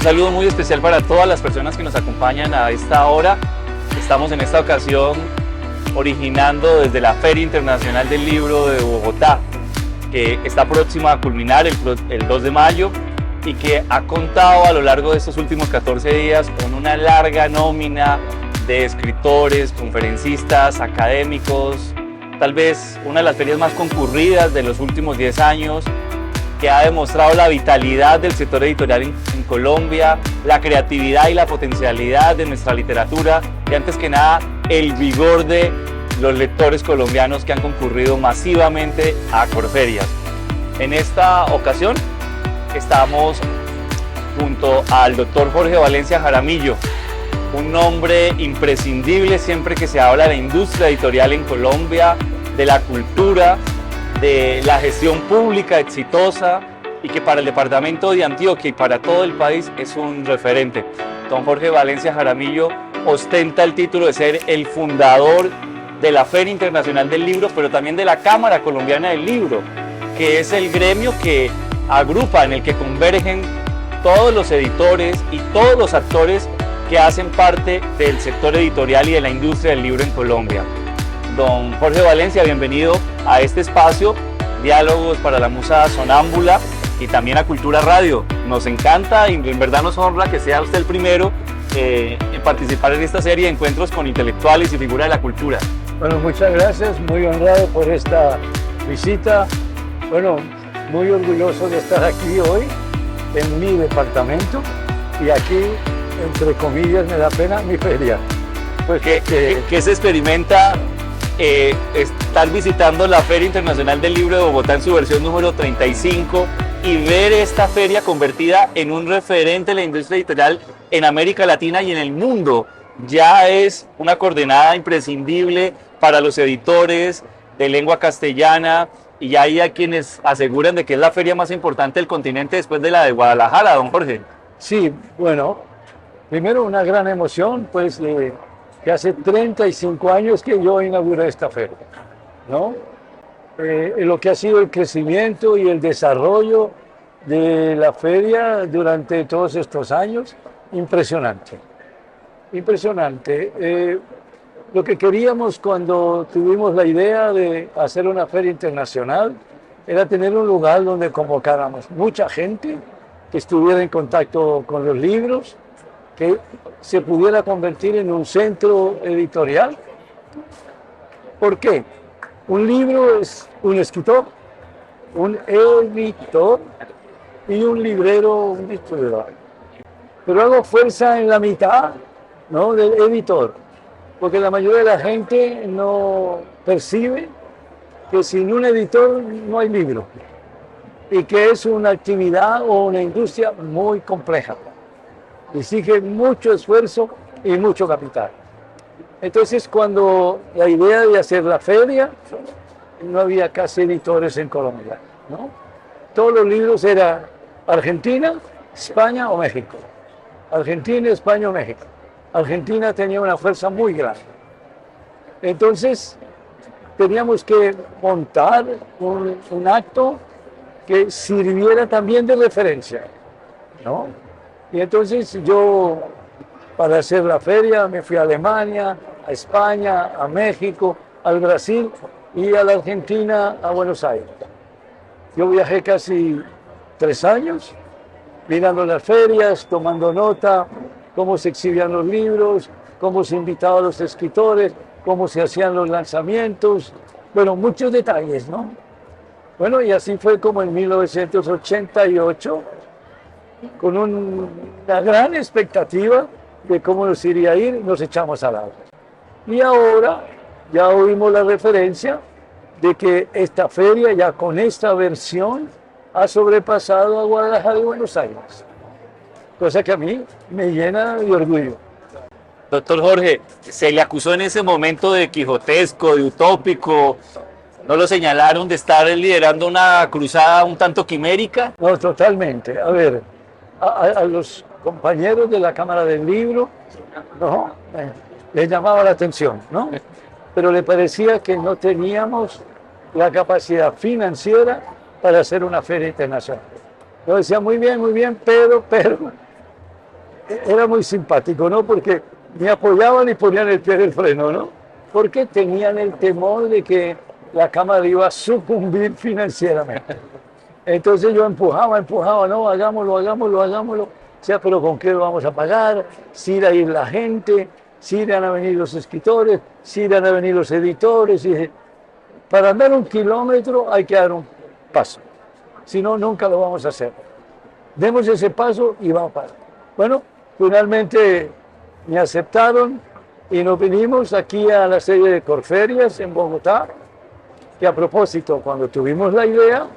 saludo muy especial para todas las personas que nos acompañan a esta hora. Estamos en esta ocasión originando desde la Feria Internacional del Libro de Bogotá, que está próxima a culminar el 2 de mayo y que ha contado a lo largo de estos últimos 14 días con una larga nómina de escritores, conferencistas, académicos, tal vez una de las ferias más concurridas de los últimos 10 años, que ha demostrado la vitalidad del sector editorial en Colombia, la creatividad y la potencialidad de nuestra literatura y antes que nada el vigor de los lectores colombianos que han concurrido masivamente a Corferias. En esta ocasión estamos junto al doctor Jorge Valencia Jaramillo, un nombre imprescindible siempre que se habla de la industria editorial en Colombia, de la cultura, de la gestión pública exitosa y que para el departamento de Antioquia y para todo el país es un referente. Don Jorge Valencia Jaramillo ostenta el título de ser el fundador de la Feria Internacional del Libro, pero también de la Cámara Colombiana del Libro, que es el gremio que agrupa, en el que convergen todos los editores y todos los actores que hacen parte del sector editorial y de la industria del libro en Colombia. Don Jorge Valencia, bienvenido a este espacio, Diálogos para la Musa Sonámbula y también a Cultura Radio. Nos encanta y en verdad nos honra que sea usted el primero en participar en esta serie de encuentros con intelectuales y figuras de la cultura. Bueno, muchas gracias, muy honrado por esta visita. Bueno, muy orgulloso de estar aquí hoy en mi departamento y aquí, entre comillas, me da pena, mi feria. Pues ¿Qué se experimenta estar visitando la Feria Internacional del Libro de Bogotá en su versión número 35 y ver esta feria convertida en un referente de la industria editorial en América Latina y en el mundo? Ya es una coordenada imprescindible para los editores de lengua castellana y ya hay a quienes aseguran de que es la feria más importante del continente después de la de Guadalajara, don Jorge. Sí, bueno, primero una gran emoción, pues que hace 35 años que yo inauguré esta feria, ¿no? Lo que ha sido el crecimiento y el desarrollo de la feria durante todos estos años, impresionante, impresionante. Lo que queríamos cuando tuvimos la idea de hacer una feria internacional era tener un lugar donde convocáramos mucha gente que estuviera en contacto con los libros, que se pudiera convertir en un centro editorial. ¿Por qué? Un libro es un escritor, un editor y un librero, un distribuidor. Pero hago fuerza en la mitad, ¿no?, del editor, porque la mayoría de la gente no percibe que sin un editor no hay libro y que es una actividad o una industria muy compleja. Exige mucho esfuerzo y mucho capital. Entonces, cuando la idea de hacer la feria, no había casi editores en Colombia, ¿no? Todos los libros eran Argentina, España o México. Argentina, España o México. Argentina tenía una fuerza muy grande. Entonces, teníamos que montar un acto que sirviera también de referencia, ¿no? Y entonces yo, para hacer la feria, me fui a Alemania, a España, a México, al Brasil y a la Argentina, a Buenos Aires. Yo viajé casi 3 años, mirando las ferias, tomando nota, cómo se exhibían los libros, cómo se invitaba a los escritores, cómo se hacían los lanzamientos, bueno, muchos detalles, ¿no? Bueno, y así fue como en 1988, con una gran expectativa de cómo nos iría a ir, nos echamos al agua. Y ahora ya oímos la referencia de que esta feria, ya con esta versión, ha sobrepasado a Guadalajara y Buenos Aires. Cosa que a mí me llena de orgullo. Doctor Jorge, se le acusó en ese momento de quijotesco, de utópico. ¿No lo señalaron de estar liderando una cruzada un tanto quimérica? No, totalmente. A ver, a los compañeros de la Cámara del Libro, no, les llamaba la atención, ¿no? Pero le parecía que no teníamos la capacidad financiera para hacer una feria internacional. Yo decía, muy bien, pero, era muy simpático, ¿no? Porque me apoyaban y ponían el pie del freno, ¿no? Porque tenían el temor de que la Cámara iba a sucumbir financieramente. Entonces yo empujaba, no, hagámoslo, hagámoslo, hagámoslo. O sea, pero ¿con qué lo vamos a pagar? Si irá a ir la gente, si irán a venir los escritores, si irán a venir los editores. Y para andar 1 kilómetro hay que dar un paso. Si no, nunca lo vamos a hacer. Demos ese paso y vamos para. Bueno, finalmente me aceptaron y nos vinimos aquí a la serie de Corferias en Bogotá. Y a propósito, cuando tuvimos la idea,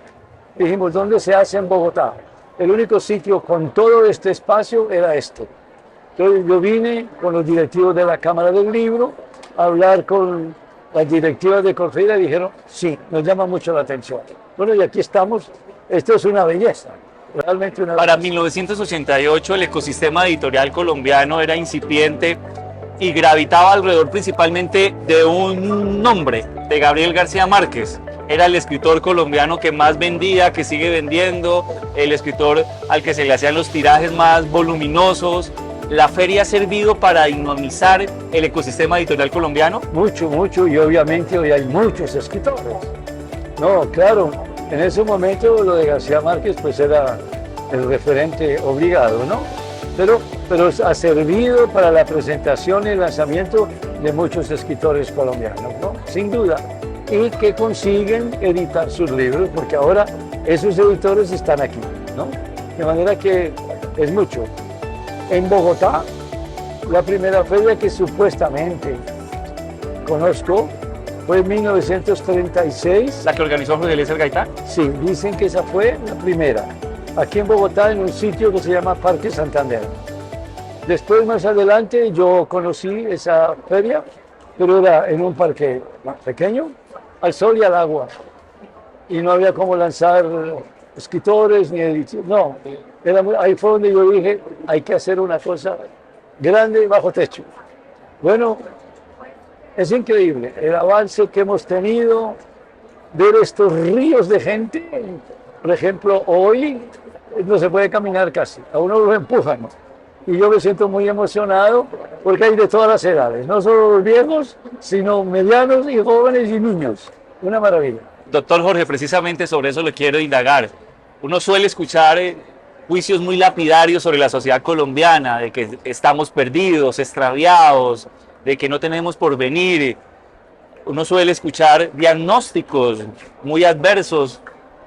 dijimos, ¿dónde se hace en Bogotá? El único sitio con todo este espacio era este. Entonces yo vine con los directivos de la Cámara del Libro a hablar con las directivas de Corferia y dijeron, sí, nos llama mucho la atención. Bueno, y aquí estamos. Esto es una belleza, realmente una Para belleza. 1988 el ecosistema editorial colombiano era incipiente y gravitaba alrededor principalmente de un nombre, de Gabriel García Márquez. Era el escritor colombiano que más vendía, que sigue vendiendo, el escritor al que se le hacían los tirajes más voluminosos. ¿La feria ha servido para dinamizar el ecosistema editorial colombiano? Mucho, mucho, y obviamente hoy hay muchos escritores. No, claro, en ese momento lo de García Márquez pues era el referente obligado, ¿no? Pero ha servido para la presentación y el lanzamiento de muchos escritores colombianos, ¿no? Sin duda. Y que consiguen editar sus libros, porque ahora esos editores están aquí, ¿no? De manera que es mucho. En Bogotá, la primera feria que supuestamente conozco fue en 1936. ¿La que organizó Jorge Eliezer Gaitán? Sí, dicen que esa fue la primera. Aquí en Bogotá, en un sitio que se llama Parque Santander. Después, más adelante, yo conocí esa feria, pero era en un parque más pequeño, al sol y al agua. Y no había cómo lanzar escritores ni ediciones. No, ahí fue donde yo dije, hay que hacer una cosa grande bajo techo. Bueno, es increíble el avance que hemos tenido, ver estos ríos de gente. Por ejemplo, hoy no se puede caminar casi, a uno lo empujan. Y yo me siento muy emocionado porque hay de todas las edades, no solo los viejos, sino medianos y jóvenes y niños. Una maravilla. Doctor Jorge, precisamente sobre eso le quiero indagar. Uno suele escuchar juicios muy lapidarios sobre la sociedad colombiana, de que estamos perdidos, extraviados, de que no tenemos porvenir. Uno suele escuchar diagnósticos muy adversos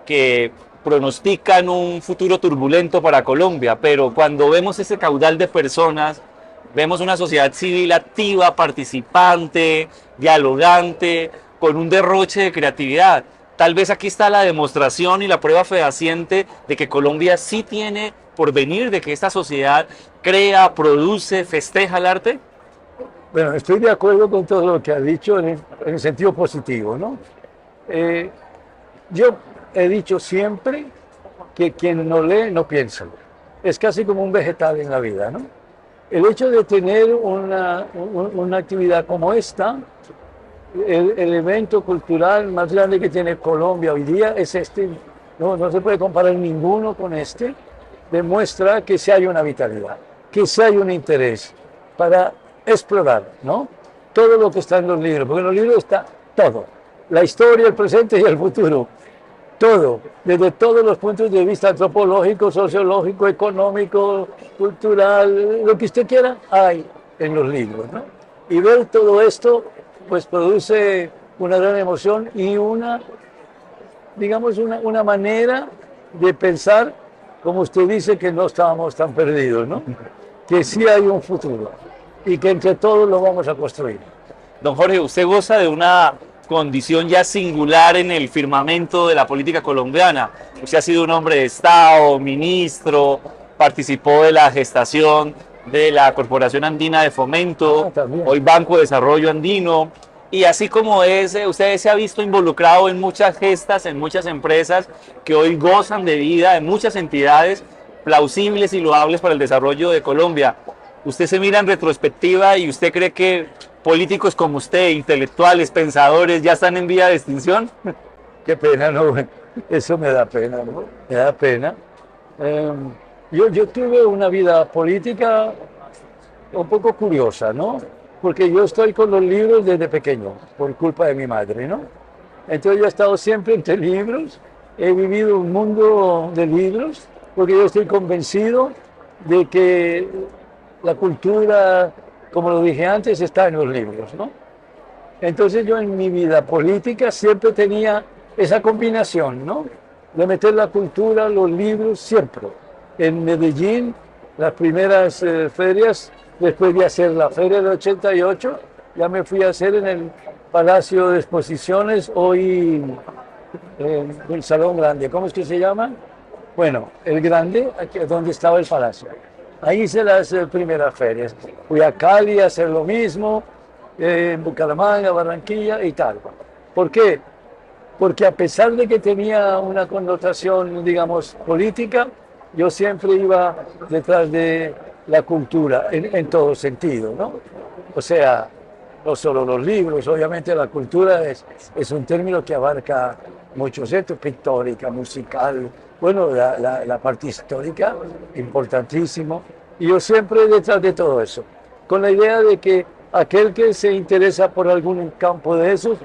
que pronostican un futuro turbulento para Colombia, pero cuando vemos ese caudal de personas, vemos una sociedad civil activa, participante, dialogante, con un derroche de creatividad. Tal vez aquí está la demostración y la prueba fehaciente de que Colombia sí tiene porvenir, de que esta sociedad crea, produce, festeja el arte. Bueno, estoy de acuerdo con todo lo que ha dicho en el sentido positivo, ¿no? Yo he dicho siempre que quien no lee no piensa. Es casi como un vegetal en la vida, ¿no? El hecho de tener una actividad como esta, el evento cultural más grande que tiene Colombia hoy día es este, no se puede comparar ninguno con este, demuestra que sí hay una vitalidad, que sí hay un interés para explorar, ¿no? Todo lo que está en los libros, porque en los libros está todo, la historia, el presente y el futuro, todo, desde todos los puntos de vista antropológico, sociológico, económico, cultural, lo que usted quiera, hay en los libros, ¿no? Y ver todo esto, pues produce una gran emoción y digamos, una manera de pensar, como usted dice, que no estábamos tan perdidos, ¿no? Que sí hay un futuro y que entre todos lo vamos a construir. Don Jorge, usted goza de una condición ya singular en el firmamento de la política colombiana. Usted ha sido un hombre de Estado, ministro, participó de la gestación de la Corporación Andina de Fomento, hoy Banco de Desarrollo Andino, y así como usted se ha visto involucrado en muchas gestas, en muchas empresas que hoy gozan de vida, en muchas entidades plausibles y loables para el desarrollo de Colombia. Usted se mira en retrospectiva y usted cree que políticos como usted, intelectuales, pensadores, ya están en vía de extinción. Qué pena, ¿no? Eso me da pena, ¿no? Me da pena. Yo tuve una vida política un poco curiosa, ¿no? Porque yo estoy con los libros desde pequeño, por culpa de mi madre, ¿no? Entonces yo he estado siempre entre libros, he vivido un mundo de libros, porque yo estoy convencido de que la cultura, como lo dije antes, está en los libros, ¿no? Entonces yo en mi vida política siempre tenía esa combinación, ¿no? De meter la cultura, los libros, siempre. En Medellín, las primeras ferias, después de hacer la feria del 88, ya me fui a hacer en el Palacio de Exposiciones, hoy el Salón Grande. ¿Cómo es que se llama? Bueno, el Grande, aquí es donde estaba el palacio. Ahí hice las primeras ferias. Fui a Cali a hacer lo mismo, en Bucaramanga, Barranquilla y tal. ¿Por qué? Porque a pesar de que tenía una connotación, digamos, política, yo siempre iba detrás de la cultura, en todo sentido, ¿no? O sea, no solo los libros, obviamente la cultura es un término que abarca muchos hechos, pictórica, musical, bueno, la parte histórica, importantísimo. Y yo siempre detrás de todo eso, con la idea de que aquel que se interesa por algún campo de esos,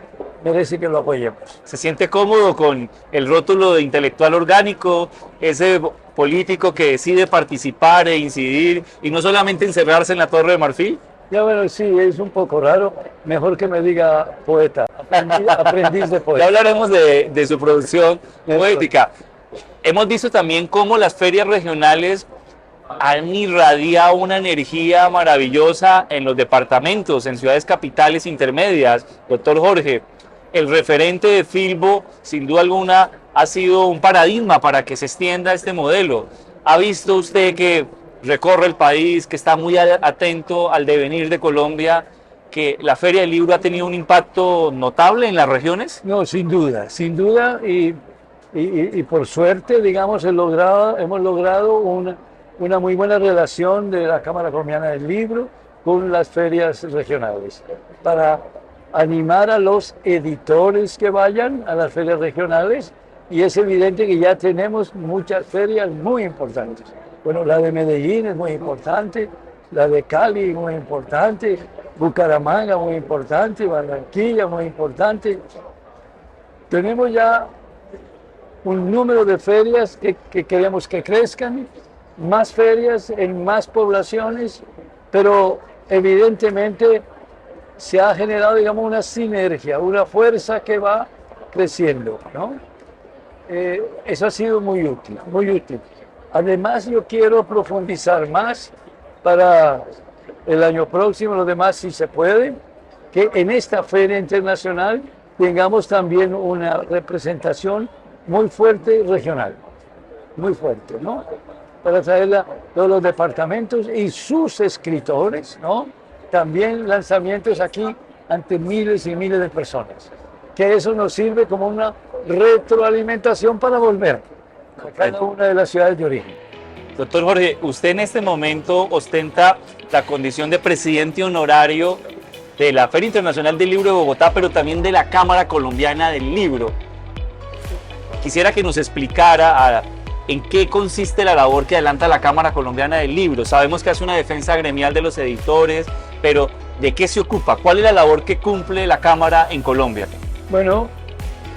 merece que lo apoyemos. ¿Se siente cómodo con el rótulo de intelectual orgánico, ese político que decide participar e incidir y no solamente encerrarse en la Torre de Marfil? Ya bueno, sí, es un poco raro. Mejor que me diga poeta, aprendiz de poeta. Ya hablaremos de su producción poética. Hemos visto también cómo las ferias regionales han irradiado una energía maravillosa en los departamentos, en ciudades capitales intermedias. Doctor Jorge, el referente de Filbo, sin duda alguna, ha sido un paradigma para que se extienda este modelo. ¿Ha visto usted que recorre el país, que está muy atento al devenir de Colombia, que la Feria del Libro ha tenido un impacto notable en las regiones? No, sin duda, y por suerte, digamos, hemos logrado una muy buena relación de la Cámara Colombiana del Libro con las ferias regionales, para animar a los editores que vayan a las ferias regionales, y es evidente que ya tenemos muchas ferias muy importantes. Bueno, la de Medellín es muy importante, la de Cali muy importante, Bucaramanga muy importante, Barranquilla muy importante. Tenemos ya un número de ferias que queremos que crezcan, más ferias en más poblaciones, pero evidentemente se ha generado, digamos, una sinergia, una fuerza que va creciendo, ¿no? Eso ha sido muy útil, muy útil. Además, yo quiero profundizar más para el año próximo, lo demás si se puede, que en esta feria internacional tengamos también una representación muy fuerte regional, muy fuerte, ¿no? Para traerla a todos los departamentos y sus escritores, ¿no? También lanzamientos aquí ante miles y miles de personas. Que eso nos sirve como una retroalimentación para volver a cada una de las ciudades de origen. Doctor Jorge, usted en este momento ostenta la condición de presidente honorario de la Feria Internacional del Libro de Bogotá, pero también de la Cámara Colombiana del Libro. Quisiera que nos explicara en qué consiste la labor que adelanta la Cámara Colombiana del Libro. Sabemos que hace una defensa gremial de los editores, pero ¿de qué se ocupa? ¿Cuál es la labor que cumple la Cámara en Colombia? Bueno,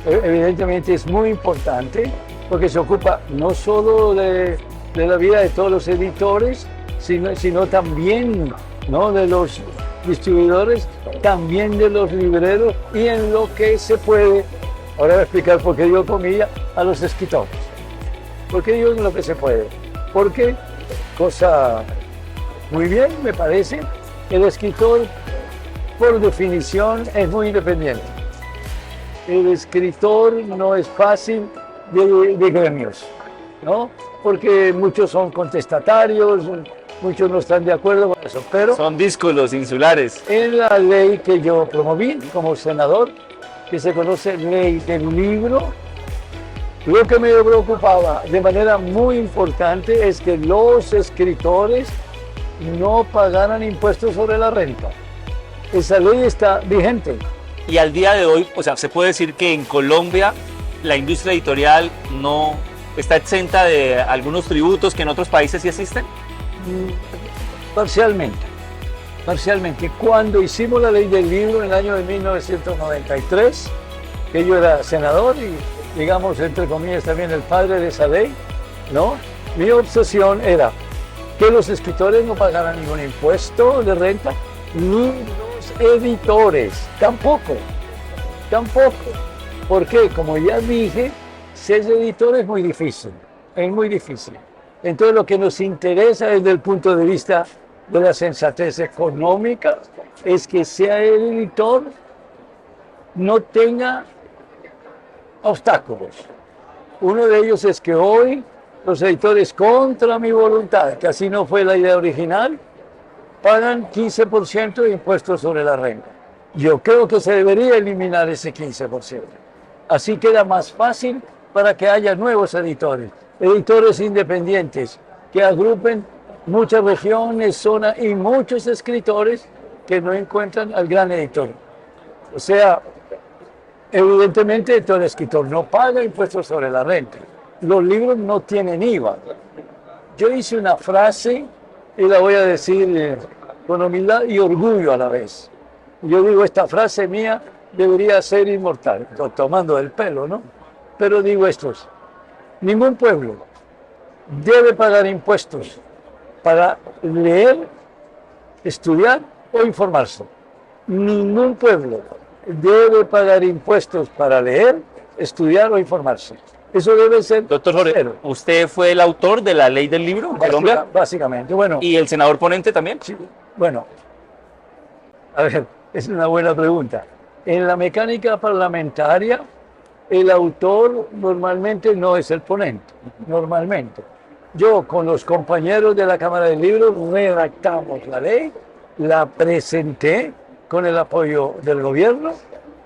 evidentemente es muy importante porque se ocupa no solo de la vida de todos los editores, sino también, ¿no?, de los distribuidores, también de los libreros y en lo que se puede, ahora voy a explicar por qué digo comillas, a los escritores. ¿Por qué digo en lo que se puede? Porque, cosa muy bien me parece, el escritor por definición es muy independiente. El escritor no es fácil de gremios, ¿no? Porque muchos son contestatarios, muchos no están de acuerdo con eso, pero son díscolos insulares. En la ley que yo promoví como senador, que se conoce Ley del Libro, lo que me preocupaba de manera muy importante es que los escritores no pagaran impuestos sobre la renta. Esa ley está vigente. Y al día de hoy, o sea, se puede decir que en Colombia la industria editorial no está exenta de algunos tributos que en otros países sí existen? Parcialmente, parcialmente. Cuando hicimos la ley del libro en el año de 1993, que yo era senador y, digamos, entre comillas, también el padre de esa ley, ¿no? Mi obsesión era que los escritores no pagaran ningún impuesto de renta, ni los editores, tampoco. Porque, como ya dije, ser editor es muy difícil. Entonces, lo que nos interesa desde el punto de vista de la sensatez económica es que sea el editor no tenga obstáculos. Uno de ellos es que hoy los editores, contra mi voluntad, que así no fue la idea original, pagan 15% de impuestos sobre la renta. Yo creo que se debería eliminar ese 15%. Así queda más fácil para que haya nuevos editores independientes, que agrupen muchas regiones, zonas y muchos escritores que no encuentran al gran editor. O sea, evidentemente todo el escritor no paga impuestos sobre la renta. Los libros no tienen IVA. Yo hice una frase y la voy a decir con humildad y orgullo a la vez. Yo digo, esta frase mía debería ser inmortal, tomando el pelo, ¿no? Pero digo esto: ningún pueblo debe pagar impuestos para leer, estudiar o informarse. Ningún pueblo debe pagar impuestos para leer, estudiar o informarse. Eso debe ser. Doctor Jorge, cero. ¿usted fue el autor de la ley del libro en Colombia? Básicamente, bueno. ¿Y el senador ponente también? Sí, bueno, a ver, es una buena pregunta. En la mecánica parlamentaria, el autor normalmente no es el ponente, normalmente. Yo con los compañeros de la Cámara del Libro redactamos la ley, la presenté con el apoyo del gobierno,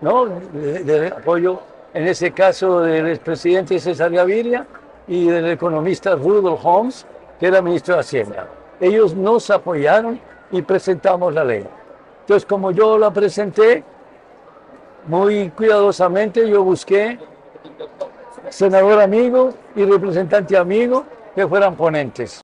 ¿no? Del apoyo, en ese caso, del expresidente César Gaviria y del economista Rudolf Holmes, que era ministro de Hacienda. Ellos nos apoyaron y presentamos la ley. Entonces, como yo la presenté, muy cuidadosamente yo busqué senador amigo y representante amigo que fueran ponentes.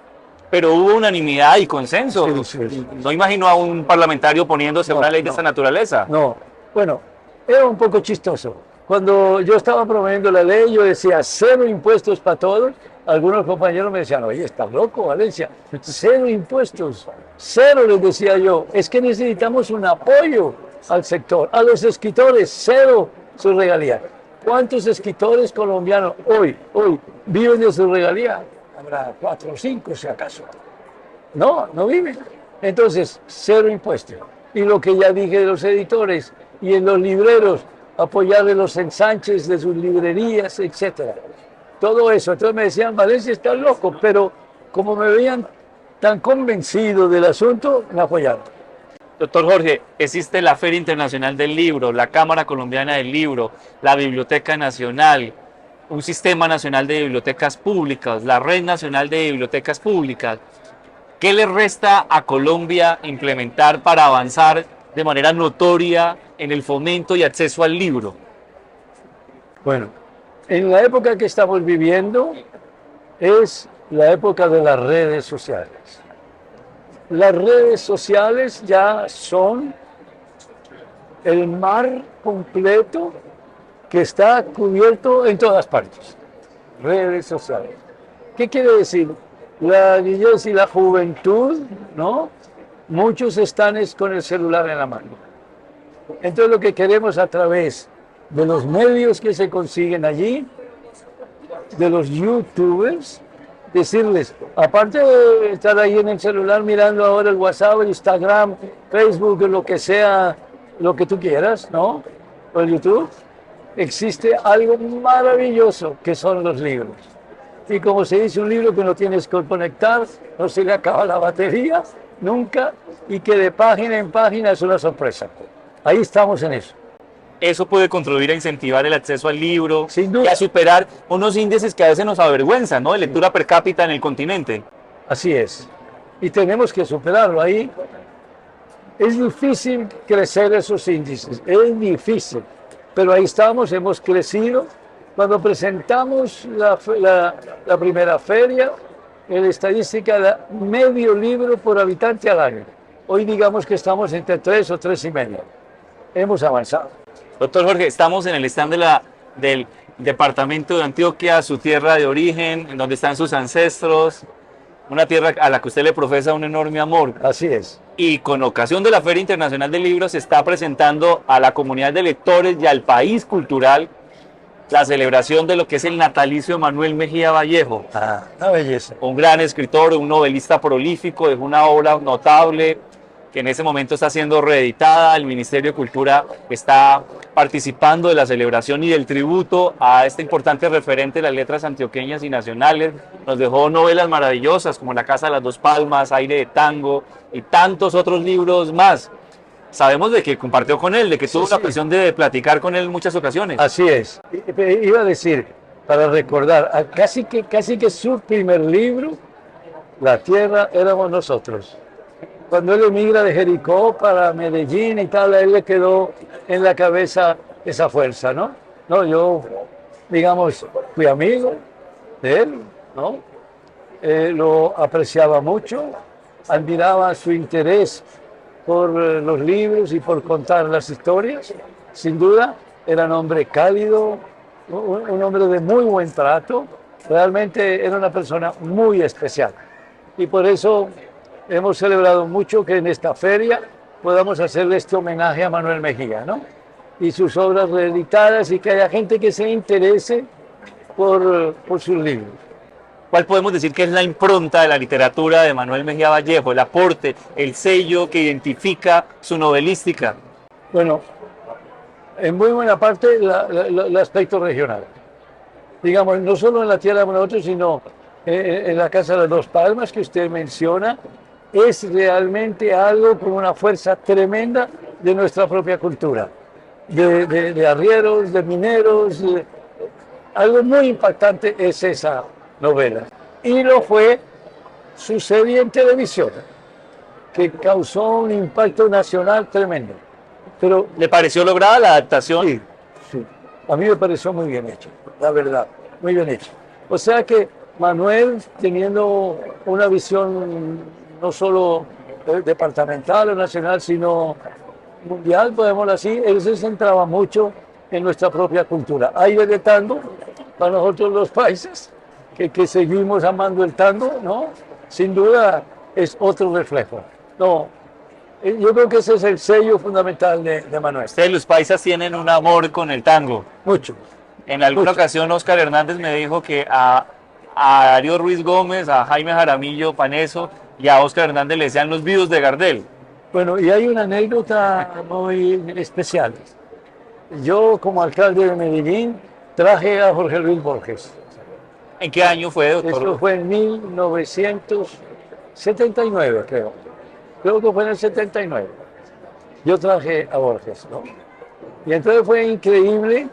Pero hubo unanimidad y consenso. Sí. No imagino a un parlamentario poniéndose una ley de esta naturaleza. No, bueno, era un poco chistoso. Cuando yo estaba promoviendo la ley, yo decía 0 impuestos para todos. Algunos compañeros me decían, oye, estás loco, Valencia, 0 impuestos, 0, les decía yo. Es que necesitamos un apoyo al sector, a los escritores, 0 sus regalías. ¿Cuántos escritores colombianos hoy viven de su regalía? Habrá 4 o 5, si acaso. No viven. Entonces, 0 impuestos. Y lo que ya dije de los editores y en los libreros, apoyarle los ensanches de sus librerías, etcétera. Todo eso. Entonces me decían, Valencia, está loco, pero como me veían tan convencido del asunto, me apoyaron. Doctor Jorge, existe la Feria Internacional del Libro, la Cámara Colombiana del Libro, la Biblioteca Nacional, un Sistema Nacional de Bibliotecas Públicas, la Red Nacional de Bibliotecas Públicas. ¿Qué le resta a Colombia implementar para avanzar de manera notoria en el fomento y acceso al libro? Bueno, en la época que estamos viviendo es la época de las redes sociales. Las redes sociales ya son el mar completo que está cubierto en todas partes. Redes sociales. ¿Qué quiere decir? La niñez y la juventud, ¿no? Muchos están con el celular en la mano. Entonces lo que queremos a través de los medios que se consiguen allí, de los youtubers, decirles, aparte de estar ahí en el celular mirando ahora el WhatsApp, el Instagram, Facebook, lo que sea, lo que tú quieras, ¿no? O el YouTube, existe algo maravilloso que son los libros. Y como se dice, un libro que no tienes que conectar, no se le acaba la batería nunca, y que de página en página es una sorpresa. Ahí estamos en eso. Eso puede contribuir a incentivar el acceso al libro Sin duda. y a superar unos índices que a veces nos avergüenzan, ¿no? De lectura per cápita en el continente. Así es. Y tenemos que superarlo. Ahí es difícil crecer esos índices, es difícil. Pero ahí estamos, hemos crecido Cuando presentamos la primera feria, en estadística era medio libro por habitante al año. Hoy digamos que estamos entre 3 o 3,5. Hemos avanzado. Doctor Jorge, estamos en el stand del departamento de Antioquia, su tierra de origen, en donde están sus ancestros, una tierra a la que usted le profesa un enorme amor. Así es. Y con ocasión de la Feria Internacional del Libro se está presentando a la comunidad de lectores y al país cultural la celebración de lo que es el natalicio de Manuel Mejía Vallejo. Una belleza. Un gran escritor, un novelista prolífico, de una obra notable que en ese momento está siendo reeditada. El Ministerio de Cultura está participando de la celebración y del tributo a este importante referente de las letras antioqueñas y nacionales. Nos dejó novelas maravillosas como La Casa de las Dos Palmas, Aire de Tango y tantos otros libros más. Sabemos de que compartió con él, de que tuvo la ocasión de platicar con él en muchas ocasiones. Así es. Iba a decir, para recordar, casi que su primer libro, La Tierra éramos nosotros. Cuando él emigra de Jericó para Medellín y tal, a él le quedó en la cabeza esa fuerza, ¿no? No, yo, digamos, fui amigo de él, ¿no? Lo apreciaba mucho, admiraba su interés por los libros y por contar las historias. Sin duda, era un hombre cálido, un hombre de muy buen trato, realmente era una persona muy especial. Y por eso hemos celebrado mucho que en esta feria podamos hacerle este homenaje a Manuel Mejía, ¿no? Y sus obras reeditadas y que haya gente que se interese por sus libros. ¿Cuál podemos decir que es la impronta de la literatura de Manuel Mejía Vallejo, el aporte, el sello que identifica su novelística? Bueno, en muy buena parte el aspecto regional. Digamos, no solo en La Tierra de nosotros, sino en La Casa de las Dos Palmas que usted menciona, es realmente algo con una fuerza tremenda de nuestra propia cultura, de arrieros, de mineros. Algo muy impactante es esa novela. Y lo fue su serie en televisión, que causó un impacto nacional tremendo. Pero, ¿le pareció lograda la adaptación? Sí, sí. A mí me pareció muy bien hecho, la verdad, muy bien hecho. O sea que Manuel, teniendo una visión no solo departamental o nacional, sino mundial, podemos decir, él se centraba mucho en nuestra propia cultura. Aire de Tango, para nosotros los países que seguimos amando el tango, ¿no? Sin duda es otro reflejo. No, yo creo que ese es el sello fundamental de Manuel. Ustedes los paisas tienen un amor con el tango. Mucho. En alguna ocasión Óscar Hernández me dijo que a Darío Ruiz Gómez, a Jaime Jaramillo Paneso y a Óscar Hernández le decían los vivos de Gardel. Bueno, y hay una anécdota muy especial. Yo, como alcalde de Medellín, traje a Jorge Luis Borges. ¿En qué año fue, doctor? Esto fue en 1979, creo. Creo que fue en el 79. Yo traje a Borges, ¿no? Y entonces fue increíble,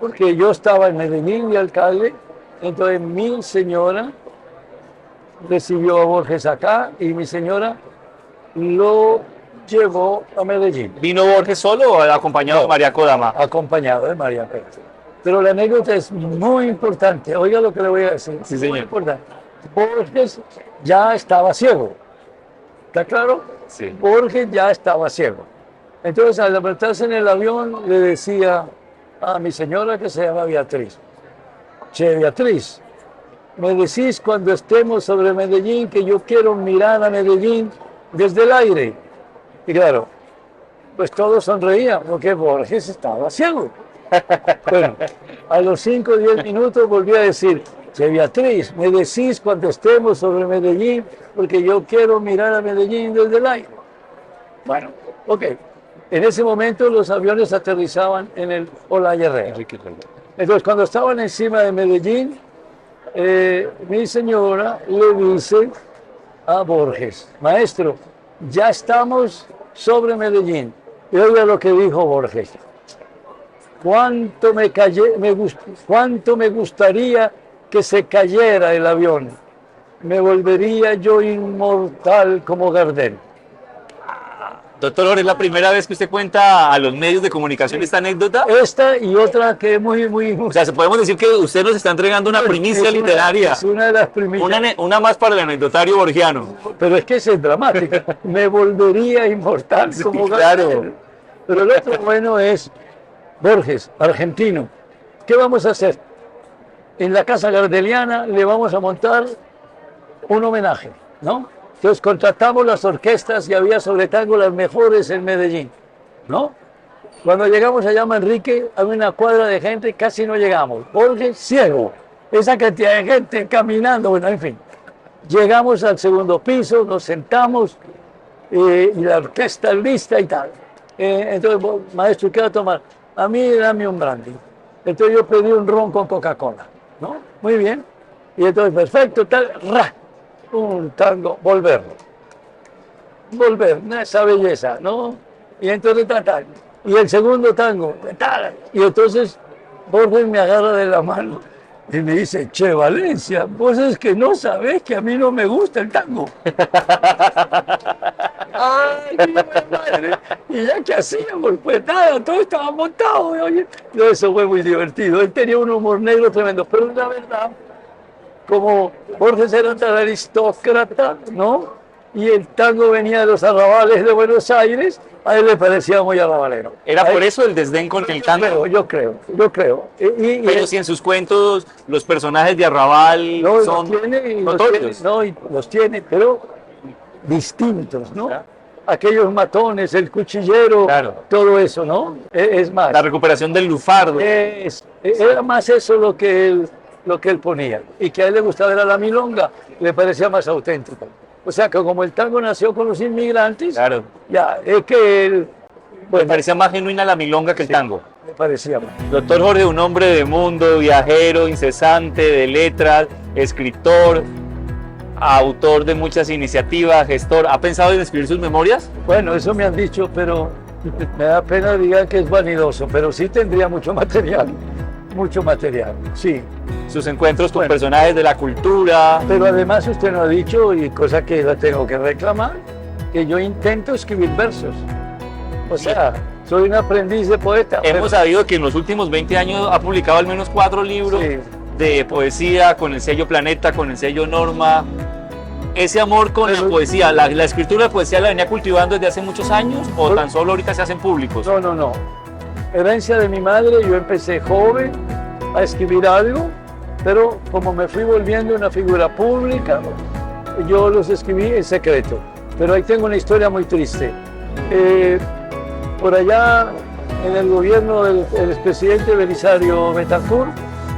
porque yo estaba en Medellín de alcalde, entonces mi señora recibió a Borges acá y mi señora lo llevó a Medellín. ¿Vino Borges solo o acompañado de María Kodama? Acompañado de María Pérez. Pero la anécdota es muy importante. Oiga lo que le voy a decir. Sí, señor. Muy importante. Borges ya estaba ciego. ¿Está claro? Sí. Borges ya estaba ciego. Entonces, al levantarse en el avión, le decía a mi señora, que se llama Beatriz: che, Beatriz, me decís cuando estemos sobre Medellín que yo quiero mirar a Medellín desde el aire. Y claro, pues todos sonreían porque Borges estaba ciego. Bueno, a los 5 o 10 minutos volví a decir: che, Beatriz, me decís cuando estemos sobre Medellín porque yo quiero mirar a Medellín desde el aire. Bueno, ok. En ese momento los aviones aterrizaban en el Olaya Herrera. Entonces, cuando estaban encima de Medellín, mi señora le dice a Borges: maestro, ya estamos sobre Medellín. Y oiga lo que dijo Borges: cuánto me gustaría que se cayera el avión. Me volvería yo inmortal como Gardel. Doctor Jorge, ¿es la primera vez que usted cuenta a los medios de comunicación esta anécdota? Esta y otra que es muy... O sea, podemos decir que usted nos está entregando una primicia literaria. Es una de las primicias. Una más para el anecdotario borgiano. Pero es que ese es dramático. Me volvería inmortal Sí, como claro. Gardel. Pero el otro bueno es Borges, argentino. ¿Qué vamos a hacer? En la Casa Gardeliana le vamos a montar un homenaje, ¿no? Entonces contratamos las orquestas y había sobre tango las mejores en Medellín, ¿no? Cuando llegamos allá a Manrique, había una cuadra de gente, casi no llegamos. Borges ciego, esa cantidad de gente caminando, bueno, en fin. Llegamos al segundo piso, nos sentamos y la orquesta lista y tal. Entonces, maestro, ¿qué va a tomar? A mí dame un brandy. Entonces yo pedí un ron con Coca-Cola, ¿no? Muy bien. Y entonces, perfecto, tal, ¡ra! Un tango, volver, esa belleza, ¿no? Y entonces, tal. Y el segundo tango, tal. Y entonces Borges me agarra de la mano y me dice, che, Valencia, vos es que no sabés que a mí no me gusta el tango. Ay, mi madre. Y ya que hacíamos, pues nada, todo estaba montado. Oye. Y eso fue muy divertido. Él tenía un humor negro tremendo, pero la verdad, como Borges era tan aristócrata, ¿no? Y el tango venía de los arrabales de Buenos Aires, a él le parecía muy arrabalero. ¿Era por eso el desdén con el tango? Yo creo. Pero si en sus cuentos los personajes de Arrabal no, son notorios. Los tiene, pero distintos, ¿no? Claro. Aquellos matones, el cuchillero, Claro. todo eso, ¿no? Es más. La recuperación del lufardo. Era más eso lo que él ponía. Y que a él le gustaba era la milonga, le parecía más auténtico. O sea que como el tango nació con los inmigrantes, Claro. ya, es que él, Me bueno, parecía más genuina la milonga que el tango. me parecía más. Doctor Jorge, un hombre de mundo, viajero, incesante, de letras, escritor, autor de muchas iniciativas, gestor. ¿Ha pensado en escribir sus memorias? Bueno, eso me han dicho, pero me da pena digan que es vanidoso, pero sí tendría mucho material, sí. Sus encuentros con personajes de la cultura. Pero además usted no ha dicho, y cosa que la tengo que reclamar, que yo intento escribir versos. O sea, soy un aprendiz de poeta. Hemos sabido que en los últimos 20 años ha publicado al menos 4 libros Sí. de poesía con el sello Planeta, con el sello Norma. ¿Ese amor con la poesía, la escritura de poesía la venía cultivando desde hace muchos años o tan solo ahorita se hacen públicos? No. Herencia de mi madre, yo empecé joven a escribir algo, pero como me fui volviendo una figura pública, yo los escribí en secreto. Pero ahí tengo una historia muy triste. Por allá, en el gobierno del expresidente Belisario Betancourt,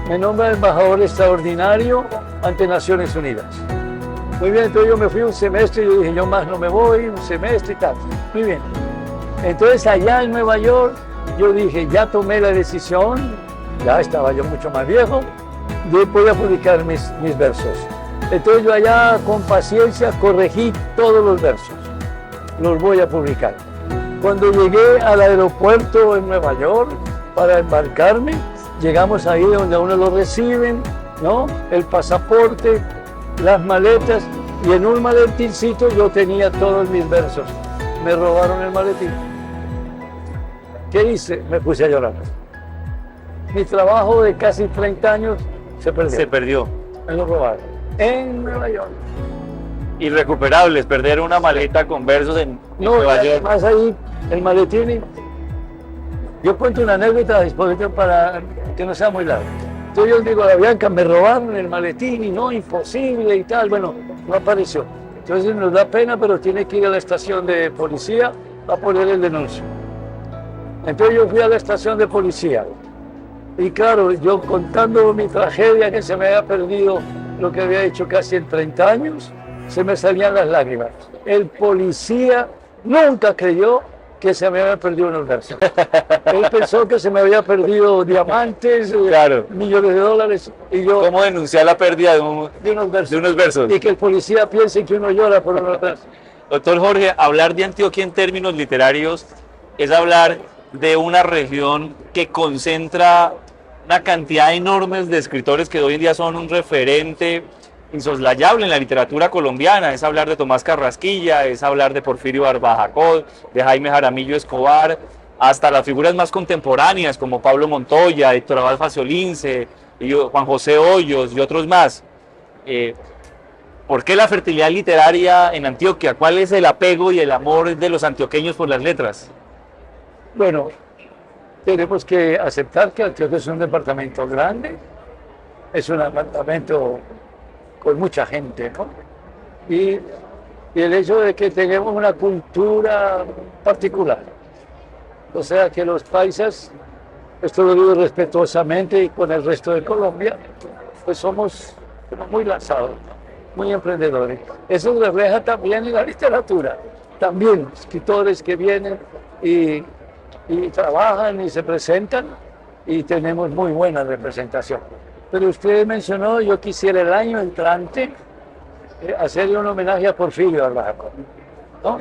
me nombra embajador extraordinario ante Naciones Unidas. Muy bien, entonces yo me fui un semestre y yo dije, yo más no me voy, un semestre y tal. Muy bien. Entonces allá en Nueva York, yo dije, ya tomé la decisión, ya estaba yo mucho más viejo, de poder publicar mis versos. Entonces yo allá con paciencia corregí todos los versos, los voy a publicar. Cuando llegué al aeropuerto en Nueva York para embarcarme, llegamos ahí donde a uno lo reciben, ¿no? El pasaporte, las maletas, y en un maletincito yo tenía todos mis versos. Me robaron el maletín. ¿Qué hice? Me puse a llorar. Mi trabajo de casi 30 años se perdió. Se perdió. Me lo robaron. En Nueva York. Irrecuperables, perder una maleta con versos en No, Nueva y York. además ahí el maletín. Yo cuento una anécdota después para que no sea muy larga. Entonces yo digo a la Bianca, me robaron el maletín y no, imposible y tal. Bueno, no apareció. Entonces nos da pena, pero tiene que ir a la estación de policía a poner el denuncio. Entonces yo fui a la estación de policía. Y claro, yo contando mi tragedia, que se me había perdido lo que había hecho casi en 30 años, se me salían las lágrimas. El policía nunca creyó que se me había perdido unos versos. Él pensó que se me había perdido diamantes, Claro. millones de dólares, y yo ¿Cómo denunciar la pérdida de unos versos. de unos versos? Y que el policía piense que uno llora por unos versos. Doctor Jorge, hablar de Antioquia en términos literarios es hablar de una región que concentra una cantidad enorme de escritores que hoy en día son un referente insoslayable en la literatura colombiana. Es hablar de Tomás Carrasquilla, es hablar de Porfirio Barbajacó, de Jaime Jaramillo Escobar, hasta las figuras más contemporáneas como Pablo Montoya, Héctor Abad Faciolince, y Juan José Hoyos y otros más. ¿Por qué la fertilidad literaria en Antioquia? ¿Cuál es el apego y el amor de los antioqueños por las letras? Bueno, tenemos que aceptar que Antioquia es un departamento grande, es un departamento con mucha gente, ¿no? Y el hecho de que tengamos una cultura particular. O sea que los paisas, esto lo digo respetuosamente y con el resto de Colombia, pues somos muy lanzados, muy emprendedores. Eso se refleja también en la literatura. También escritores que vienen y trabajan y se presentan y tenemos muy buena representación. Pero usted mencionó, yo quisiera el año entrante hacerle un homenaje a Porfirio Barbajacó, ¿no?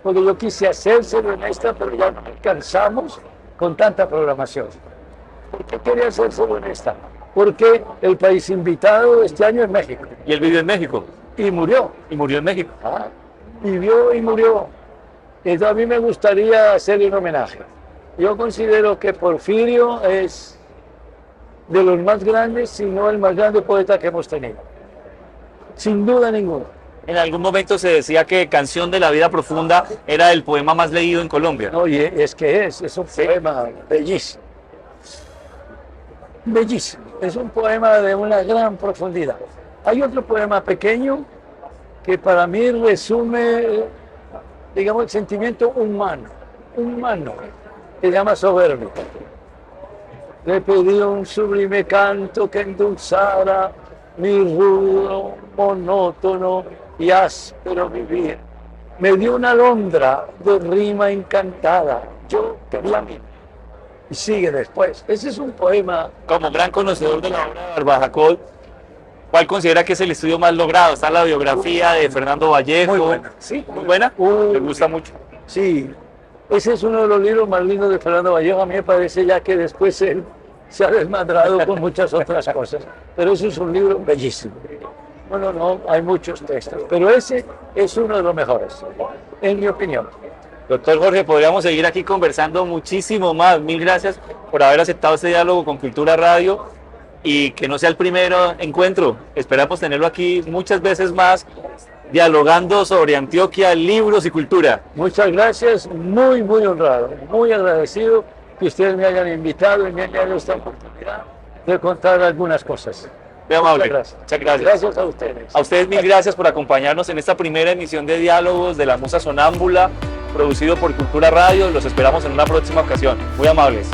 Porque yo quise hacérselo en esta, pero ya no alcanzamos con tanta programación. ¿Por qué quería hacérselo en esta? Porque el país invitado este año es México. Y él vivió en México. Y murió. Y murió en México. Vivió y murió. Entonces a mí me gustaría hacerle un homenaje. Yo considero que Porfirio es de los más grandes, si no el más grande poeta que hemos tenido. Sin duda ninguna. En algún momento se decía que Canción de la Vida Profunda era el poema más leído en Colombia. No, y es que es un poema bellísimo. Bellísimo. Es un poema de una gran profundidad. Hay otro poema pequeño que para mí resume, digamos, el sentimiento humano, que se llama Soberbia. Le pedí un sublime canto que endulzara mi rudo, monótono y áspero vivir. Me dio una alondra de rima encantada, yo quería mí. Y sigue después. Ese es un poema. Como gran conocedor de la obra de Barbajacó, ¿cuál considera que es el estudio más logrado? Está la biografía de Fernando Vallejo. Muy buena. Sí. Muy buena. Me gusta mucho. Sí. Ese es uno de los libros más lindos de Fernando Vallejo. A mí me parece ya que después él se ha desmadrado con muchas otras cosas. Pero ese es un libro bellísimo. Bueno, no, hay muchos textos, pero ese es uno de los mejores, en mi opinión. Doctor Jorge, podríamos seguir aquí conversando muchísimo más. Mil gracias por haber aceptado este diálogo con Cultura Radio y que no sea el primero encuentro. Esperamos tenerlo aquí muchas veces más, dialogando sobre Antioquia, libros y cultura. Muchas gracias, muy honrado, muy agradecido que ustedes me hayan invitado y me hayan dado esta oportunidad de contar algunas cosas. Muy amable. Muchas gracias. Gracias a ustedes. A ustedes mil gracias por acompañarnos en esta primera emisión de Diálogos de la Musa Sonámbula, producido por Cultura Radio. Los esperamos en una próxima ocasión. Muy amables.